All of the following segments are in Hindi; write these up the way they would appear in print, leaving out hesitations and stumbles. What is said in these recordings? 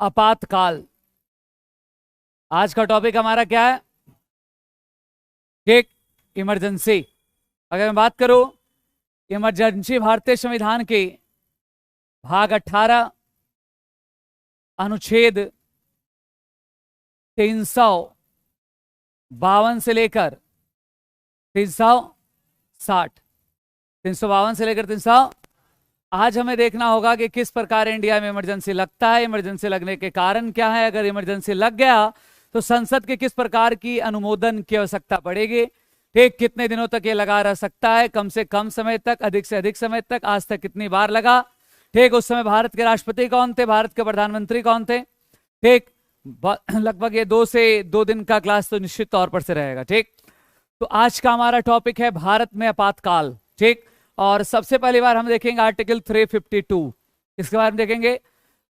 आपातकाल। आज का टॉपिक हमारा क्या है? ठीक, इमरजेंसी। अगर मैं बात करूं इमरजेंसी, भारतीय संविधान के भाग 18 अनुच्छेद 352 से लेकर 352 से लेकर 300, आज हमें देखना होगा कि किस प्रकार इंडिया में इमरजेंसी लगता है, इमरजेंसी लगने के कारण क्या है, अगर इमरजेंसी लग गया तो संसद के किस प्रकार की अनुमोदन की आवश्यकता पड़ेगी, ठीक, कितने दिनों तक ये लगा रह सकता है, कम से कम समय तक, अधिक से अधिक समय तक, आज तक कितनी बार लगा, ठीक, उस समय भारत के राष्ट्रपति कौन थे, भारत के प्रधानमंत्री कौन थे, ठीक, लगभग ये 2 दिन का क्लास तो निश्चित तौर पर से रहेगा। ठीक, तो आज का हमारा टॉपिक है भारत में आपातकाल। ठीक, और सबसे पहली बार हम देखेंगे आर्टिकल 352, इसके बारे में देखेंगे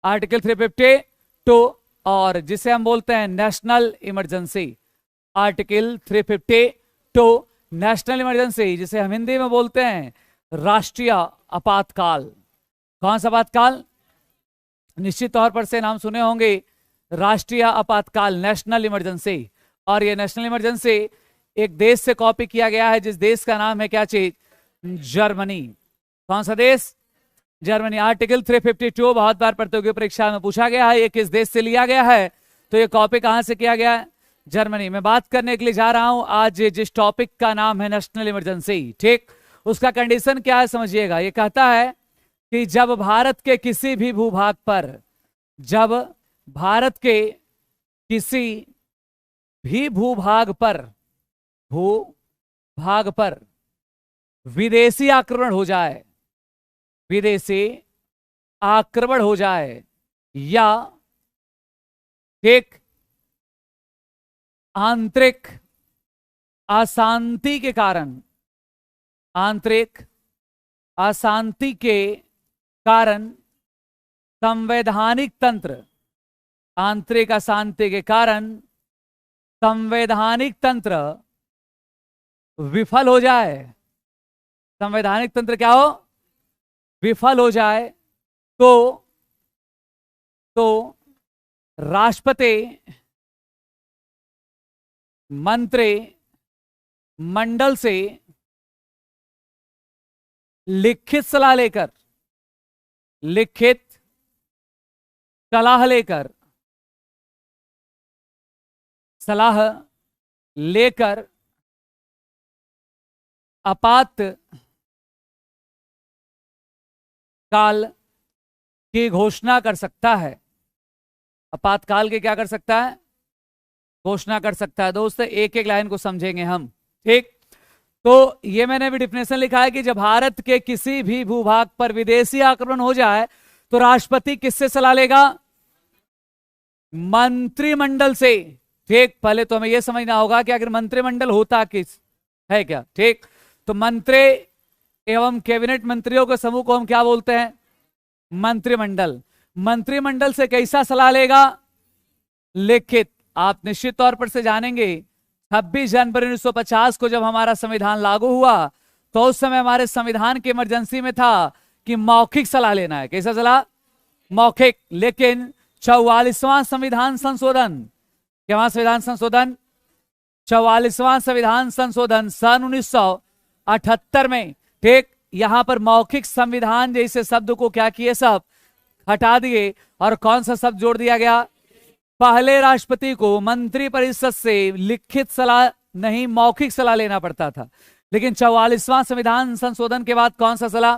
आर्टिकल 352, और जिसे हम बोलते हैं national emergency. Article 352 national emergency, जिसे हम हिंदी में बोलते हैं राष्ट्रीय आपातकाल। कौन सा आपातकाल? निश्चित तौर पर से नाम सुने होंगे, राष्ट्रीय आपातकाल, नेशनल इमरजेंसी। और ये नेशनल इमरजेंसी एक देश से कॉपी किया गया है, जिस देश का नाम है क्या चीज? जर्मनी। कौन सा देश? जर्मनी। आर्टिकल 352 बहुत बार प्रतियोगी परीक्षा में पूछा गया है, ये किस देश से लिया गया है, तो ये कॉपी कहां से किया गया है? जर्मनी। मैं बात करने के लिए जा रहा हूं आज जिस टॉपिक का नाम है नेशनल इमरजेंसी। ठीक, उसका कंडीशन क्या है समझिएगा। ये कहता है कि जब भारत के किसी भी भूभाग पर, जब भारत के किसी भी भूभाग पर विदेशी आक्रमण हो जाए, विदेशी आक्रमण हो जाए, या एक आंतरिक अशांति के कारण, आंतरिक अशांति के कारण संवैधानिक तंत्र, आंतरिक अशांति के कारण संवैधानिक तंत्र विफल हो जाए, संवैधानिक तंत्र क्या हो? विफल हो जाए, तो राष्ट्रपति मंत्रिमंडल से लिखित सलाह लेकर आपातकाल की घोषणा कर सकता है। आपातकाल की क्या कर सकता है? घोषणा कर सकता है। दोस्तों एक एक लाइन को समझेंगे हम। ठीक, तो ये मैंने भी डिफिनेशन लिखा है कि जब भारत के किसी भी भूभाग पर विदेशी आक्रमण हो जाए तो राष्ट्रपति किससे सलाह लेगा? मंत्रिमंडल से। ठीक, पहले तो हमें यह समझना होगा कि अगर मंत्रिमंडल होता किस है क्या। ठीक, तो मंत्री एवं कैबिनेट मंत्रियों के समूह को हम क्या बोलते हैं? मंत्रिमंडल। मंत्रिमंडल से कैसा सलाह लेगा? लिखित। आप निश्चित तौर पर से जानेंगे 26 जनवरी 1950 को जब हमारा संविधान लागू हुआ तो उस समय हमारे संविधान की इमरजेंसी में था कि मौखिक सलाह लेना है। कैसा सलाह? मौखिक। लेकिन 44वां संविधान संशोधन, क्या संविधान संशोधन? 44वां संविधान संशोधन सन 1978 में, ठीक, यहां पर मौखिक संविधान जैसे शब्द को क्या किए? सब हटा दिए, और कौन सा शब्द जोड़ दिया गया? पहले राष्ट्रपति को मंत्रिपरिषद से लिखित सलाह नहीं, मौखिक सलाह लेना पड़ता था, लेकिन 44वां संविधान संशोधन के बाद कौन सा सलाह?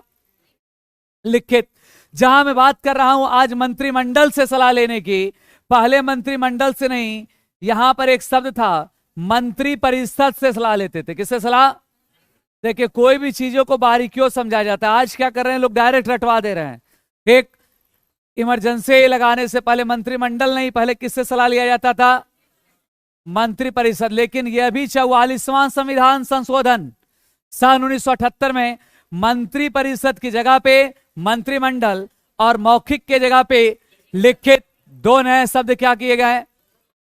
लिखित। जहां मैं बात कर रहा हूं आज मंत्रिमंडल से सलाह लेने की, पहले मंत्रिमंडल से नहीं, यहां पर एक शब्द था मंत्रिपरिषद से सलाह लेते थे। किससे सलाह? देखिए कोई भी चीजों को बारीकियों समझा जाता है। आज क्या कर रहे हैं लोग? डायरेक्ट रटवा दे रहे हैं। एक इमरजेंसी लगाने से पहले मंत्रिमंडल नहीं, पहले किससे सलाह लिया जाता था? मंत्रिपरिषद। लेकिन यह भी 44वां संविधान संशोधन सन 1978 में मंत्रिपरिषद की जगह पे मंत्रिमंडल और मौखिक के जगह पे लिखित, दो नए शब्द क्या किए गए?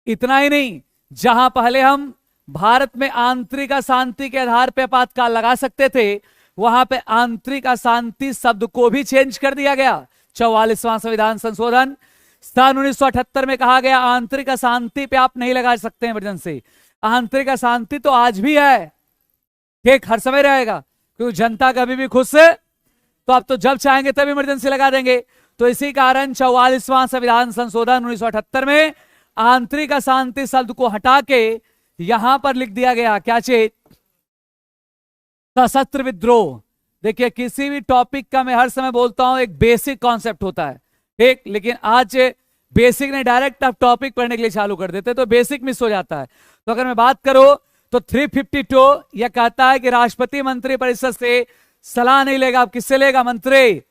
इतना ही नहीं, जहां पहले हम भारत में आंतरिक अशांति के आधार पर आपातकाल लगा सकते थे, वहां पे आंतरिक अशांति शब्द को भी चेंज कर दिया गया। 44वां संविधान संशोधन सन 1978 में कहा गया आंतरिक अशांति पे आप नहीं लगा सकते इमरजेंसी। आंतरिक अशांति तो आज भी है, ठीक, हर समय रहेगा, क्योंकि जनता कभी भी खुश है, तो आप तो जब चाहेंगे तब इमरजेंसी लगा देंगे। तो इसी कारण 44वां संविधान संशोधन 1978 में आंतरिक अशांति शब्द को हटा के यहां पर लिख दिया गया क्या चीज, सशस्त्र विद्रोह। देखिए किसी भी टॉपिक का मैं हर समय बोलता हूं एक बेसिक कॉन्सेप्ट होता है, ठीक, लेकिन आज बेसिक नहीं, डायरेक्ट आप टॉपिक पढ़ने के लिए चालू कर देते तो बेसिक मिस हो जाता है। तो अगर मैं बात करूं तो 352 यह कहता है कि राष्ट्रपति मंत्री परिषद से सलाह नहीं लेगा, अब किससे लेगा, मंत्री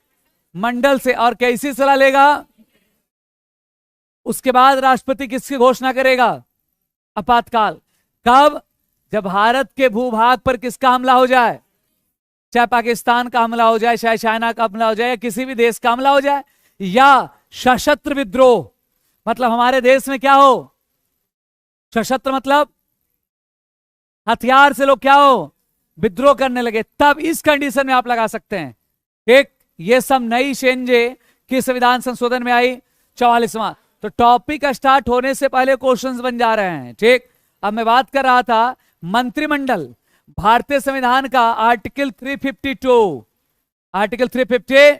मंडल से। और कैसी सलाह लेगा, उसके बाद राष्ट्रपति किसकी घोषणा करेगा, आपातकाल। कब, जब भारत के भूभाग पर किसका हमला हो जाए, चाहे पाकिस्तान का हमला हो जाए, चाहे चाइना का हमला हो जाए, या किसी भी देश का हमला हो जाए, या सशस्त्र विद्रोह मतलब हमारे देश में क्या हो, सशस्त्र मतलब हथियार से लोग क्या हो, विद्रोह करने लगे, तब इस कंडीशन में आप लगा सकते हैं। एक ये सब नई चेंजे किस संविधान संशोधन में आई, 44वां। तो टॉपिक स्टार्ट होने से पहले क्वेश्चंस बन जा रहे हैं, ठीक। अब मैं बात कर रहा था मंत्रिमंडल, भारतीय संविधान का आर्टिकल 352, आर्टिकल 350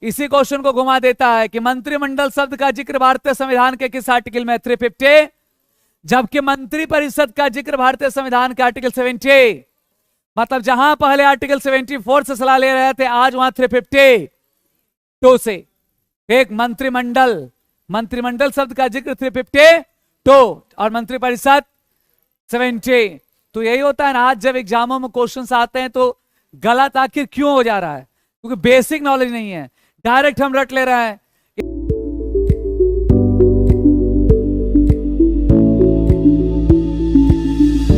इसी क्वेश्चन को घुमा देता है कि मंत्रिमंडल शब्द का जिक्र भारतीय संविधान के किस आर्टिकल में, 350, जबकि मंत्री परिषद का जिक्र भारतीय संविधान के आर्टिकल 70। मतलब जहां पहले आर्टिकल 74 से सलाह ले रहे थे, आज वहां 352 से एक मंत्रिमंडल, मंत्रिमंडल शब्द का जिक्र 352 और मंत्री परिषद 70। तो यही होता है ना, आज जब एग्जामों में क्वेश्चंस आते हैं तो गलत आखिर क्यों हो जा रहा है, क्योंकि बेसिक नॉलेज नहीं है, डायरेक्ट हम रट ले रहे हैं